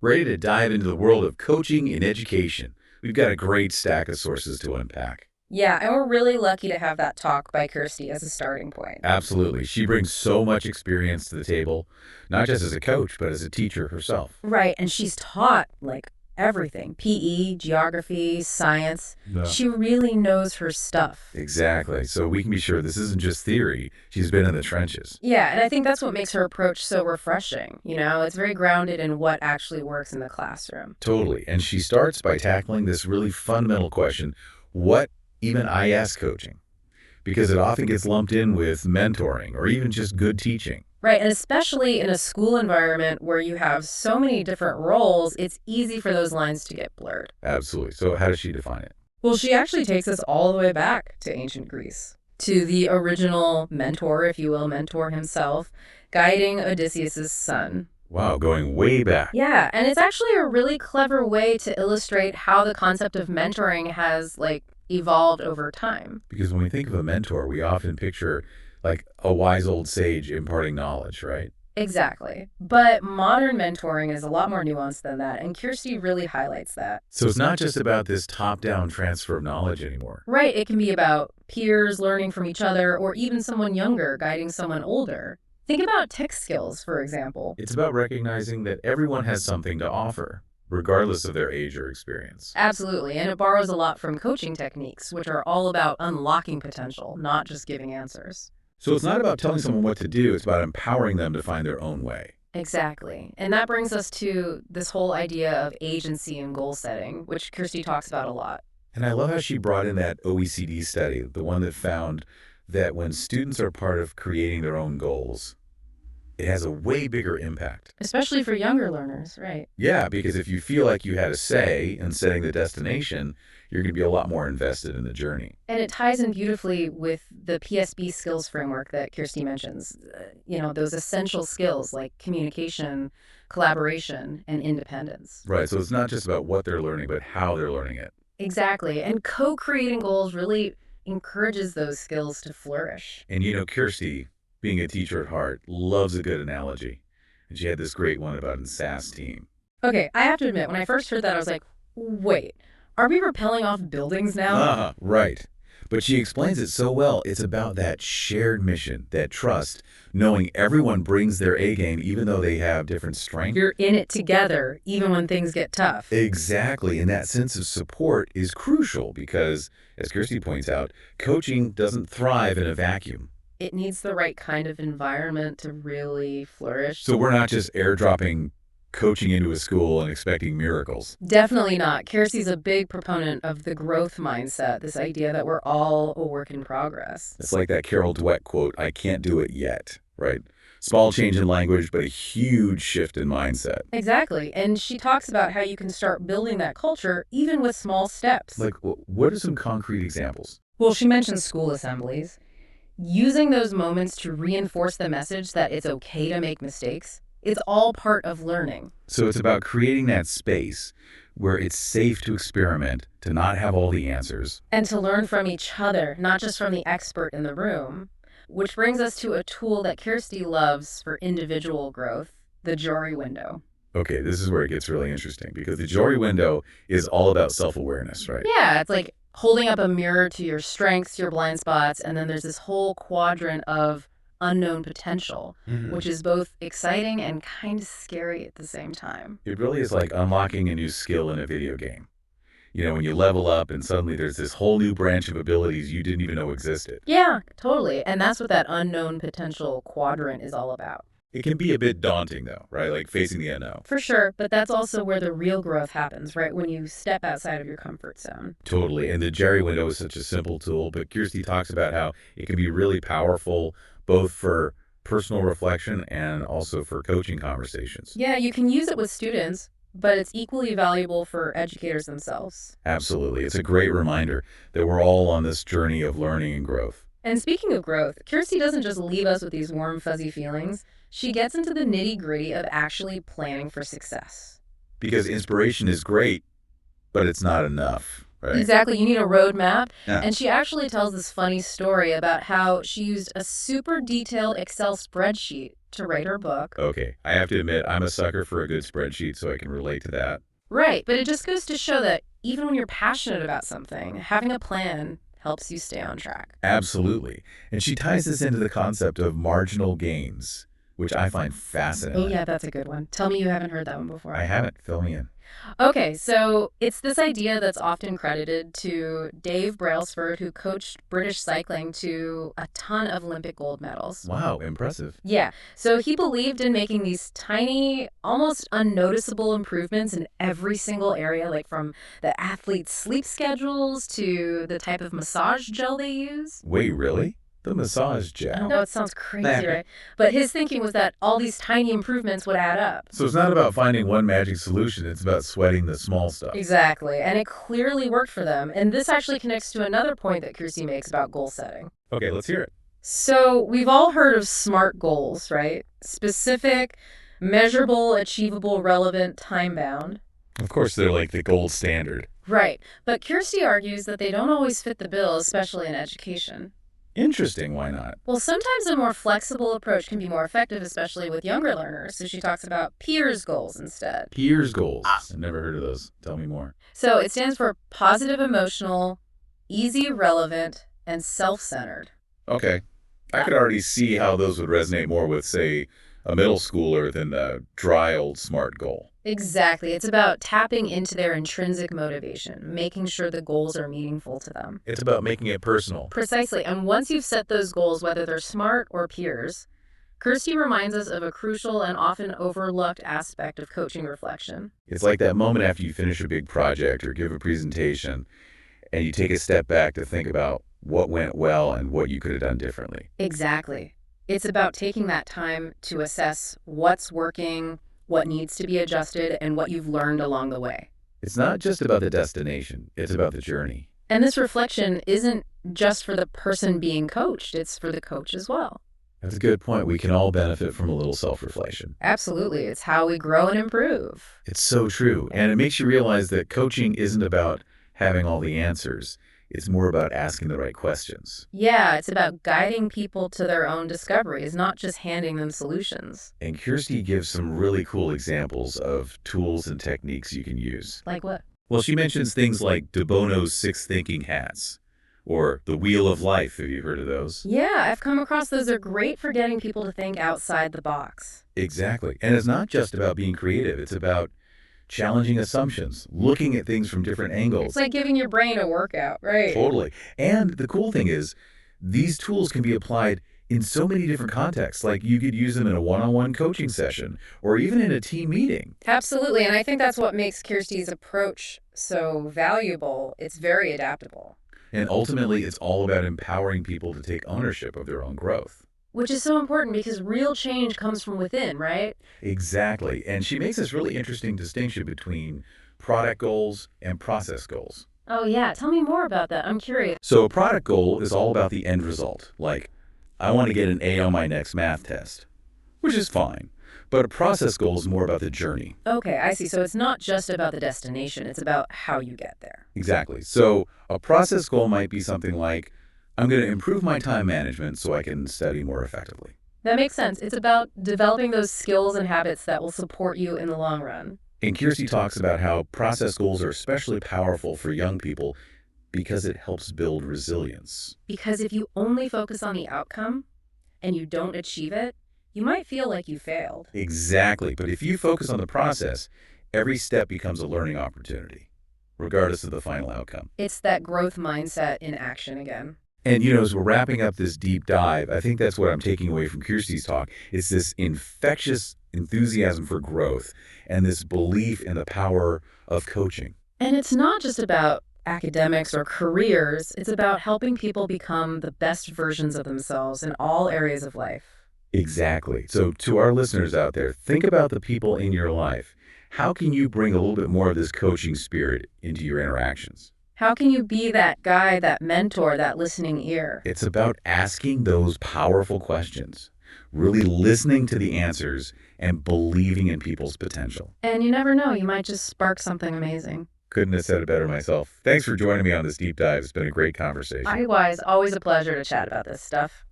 Ready to dive into the world of coaching and education? We've got a great stack of sources to unpack. Yeah, and we're really lucky to have that talk by Kirsty as a starting point. Absolutely. She brings so much experience to the table, not just as a coach, but as a teacher herself. Right, and she's taught like everything: PE, geography, science. Yeah. She really knows her stuff. Exactly. So we can be sure this isn't just theory. She's been in the trenches. Yeah, and I think that's what makes her approach so refreshing. It's very grounded in what actually works in the classroom. Totally. And she starts by tackling this really fundamental question: what even I ask coaching? Because it often gets lumped in with mentoring or even just good teaching. Right, and especially in a school environment where you have so many different roles, it's easy for those lines to get blurred. Absolutely. So, how does she define it? Well, she actually takes us all the way back to ancient Greece, to the original mentor, if you will, mentor himself, guiding Odysseus's son. Wow, going way back. Yeah, and it's actually a really clever way to illustrate how the concept of mentoring has evolved over time. Because when we think of a mentor, we often picture like a wise old sage imparting knowledge, right? Exactly. But modern mentoring is a lot more nuanced than that, and Kirsty really highlights that. So it's not just about this top-down transfer of knowledge anymore. Right, it can be about peers learning from each other, or even someone younger guiding someone older. Think about tech skills, for example. It's about recognizing that everyone has something to offer, regardless of their age or experience. Absolutely, and it borrows a lot from coaching techniques, which are all about unlocking potential, not just giving answers. So it's not about telling someone what to do, it's about empowering them to find their own way. Exactly. And that brings us to this whole idea of agency and goal setting, which Kirsty talks about a lot. And I love how she brought in that OECD study, the one that found that when students are part of creating their own goals, it has a way bigger impact. Especially for younger learners, right? Yeah, because if you feel like you had a say in setting the destination, you're going to be a lot more invested in the journey. And it ties in beautifully with the PSB skills framework that Kirsty mentions. Those essential skills like communication, collaboration, and independence. Right, so it's not just about what they're learning, but how they're learning it. Exactly. And co-creating goals really encourages those skills to flourish. And Kirsty, being a teacher at heart, loves a good analogy. And she had this great one about an SAS team. Okay, I have to admit, when I first heard that, I was like, wait, are we rappelling off buildings now? Right. But she explains it so well. It's about that shared mission, that trust, knowing everyone brings their A game even though they have different strengths. You're in it together, even when things get tough. Exactly. And that sense of support is crucial because, as Kirsty points out, coaching doesn't thrive in a vacuum. It needs the right kind of environment to really flourish. So we're not just airdropping coaching into a school and expecting miracles. Definitely not. Kirsty's a big proponent of the growth mindset, this idea that we're all a work in progress. It's like that Carol Dweck quote, "I can't do it yet," right? Small change in language, but a huge shift in mindset. Exactly. And she talks about how you can start building that culture even with small steps. Like, what are some concrete examples? Well, she mentions school assemblies. Using those moments to reinforce the message that it's okay to make mistakes. It's all part of learning. So it's about creating that space where it's safe to experiment, to not have all the answers. And to learn from each other, not just from the expert in the room. Which brings us to a tool that Kirsty loves for individual growth, the Jory window. Okay, this is where it gets really interesting because the Jory window is all about self-awareness, right? Yeah, it's like holding up a mirror to your strengths, your blind spots, and then there's this whole quadrant of unknown potential, which is both exciting and kind of scary at the same time. It really is like unlocking a new skill in a video game. When you level up and suddenly there's this whole new branch of abilities you didn't even know existed. Yeah, totally. And that's what that unknown potential quadrant is all about. It can be a bit daunting though, right? Like facing the unknown. For sure, but that's also where the real growth happens, right? When you step outside of your comfort zone. Totally. And the Jory window is such a simple tool, but Kirsty talks about how it can be really powerful both for personal reflection and also for coaching conversations. Yeah, you can use it with students, but it's equally valuable for educators themselves. Absolutely. It's a great reminder that we're all on this journey of learning and growth. And speaking of growth, Kirsty doesn't just leave us with these warm, fuzzy feelings. She gets into the nitty-gritty of actually planning for success. Because inspiration is great, but it's not enough. right? Exactly. You need a roadmap. Yeah. And she actually tells this funny story about how she used a super detailed Excel spreadsheet to write her book. Okay, I have to admit, I'm a sucker for a good spreadsheet, so I can relate to that. Right. But it just goes to show that even when you're passionate about something, having a plan helps you stay on track. Absolutely. And she ties this into the concept of marginal gains, which I find fascinating. Oh, yeah, that's a good one. Tell me you haven't heard that one before. I haven't. Fill me in. Okay, so it's this idea that's often credited to Dave Brailsford, who coached British cycling to a ton of Olympic gold medals. Wow, impressive. Yeah, so he believed in making these tiny, almost unnoticeable improvements in every single area, like from the athletes' sleep schedules to the type of massage gel they use. Wait, really? The massage I gel. know it sounds crazy, right? But his thinking was that all these tiny improvements would add up. So it's not about finding one magic solution, it's about sweating the small stuff. Exactly, and it clearly worked for them. And this actually connects to another point that Kirsty makes about goal setting. Okay, let's hear it. So we've all heard of SMART goals, right? Specific, measurable, achievable, relevant, time-bound. Of course, they're like the gold standard. Right, but Kirsty argues that they don't always fit the bill, especially in education. Interesting, why not? Well, sometimes a more flexible approach can be more effective, especially with younger learners. So she talks about peers goals instead. Peers goals. I've never heard of those. Tell me more. So it stands for positive emotional, easy relevant, and self-centered. Okay. I could already see how those would resonate more with, say, a middle schooler than a dry old SMART goal. Exactly. It's about tapping into their intrinsic motivation, making sure the goals are meaningful to them. It's about making it personal. Precisely. And once you've set those goals, whether they're SMART or peers, Kirsty reminds us of a crucial and often overlooked aspect of coaching reflection. It's like that moment after you finish a big project or give a presentation, and you take a step back to think about what went well and what you could have done differently. Exactly. It's about taking that time to assess what's working, what needs to be adjusted, and what you've learned along the way. It's not just about the destination, it's about the journey. And this reflection isn't just for the person being coached, it's for the coach as well. That's a good point. We can all benefit from a little self-reflection. Absolutely. It's how we grow and improve. It's so true. And it makes you realize that coaching isn't about having all the answers. It's more about asking the right questions. Yeah, it's about guiding people to their own discoveries, not just handing them solutions. And Kirsty gives some really cool examples of tools and techniques you can use. Like what? Well, she mentions things like De Bono's 6 thinking hats, or the Wheel of Life. Have you heard of those? Yeah, I've come across those. Are great for getting people to think outside the box. Exactly. And it's not just about being creative. It's about challenging assumptions, looking at things from different angles. It's like giving your brain a workout, right? Totally. And the cool thing is, these tools can be applied in so many different contexts. Like you could use them in a one-on-one coaching session or even in a team meeting. Absolutely. And I think that's what makes Kirsty's approach so valuable. It's very adaptable. And ultimately, it's all about empowering people to take ownership of their own growth. Which is so important because real change comes from within, right? Exactly. And she makes this really interesting distinction between product goals and process goals. Oh, yeah. Tell me more about that. I'm curious. So a product goal is all about the end result. Like, I want to get an A on my next math test, which is fine. But a process goal is more about the journey. Okay, I see. So it's not just about the destination. It's about how you get there. Exactly. So a process goal might be something like, I'm going to improve my time management so I can study more effectively. That makes sense. It's about developing those skills and habits that will support you in the long run. And Kirsty talks about how process goals are especially powerful for young people because it helps build resilience. Because if you only focus on the outcome and you don't achieve it, you might feel like you failed. Exactly. But if you focus on the process, every step becomes a learning opportunity, regardless of the final outcome. It's that growth mindset in action again. And, as we're wrapping up this deep dive, I think that's what I'm taking away from Kirsty's talk. It's this infectious enthusiasm for growth and this belief in the power of coaching. And it's not just about academics or careers. It's about helping people become the best versions of themselves in all areas of life. Exactly. So to our listeners out there, think about the people in your life. How can you bring a little bit more of this coaching spirit into your interactions? How can you be that guy, that mentor, that listening ear? It's about asking those powerful questions, really listening to the answers and believing in people's potential. And you never know, you might just spark something amazing. Couldn't have said it better myself. Thanks for joining me on this deep dive. It's been a great conversation. Likewise, always a pleasure to chat about this stuff.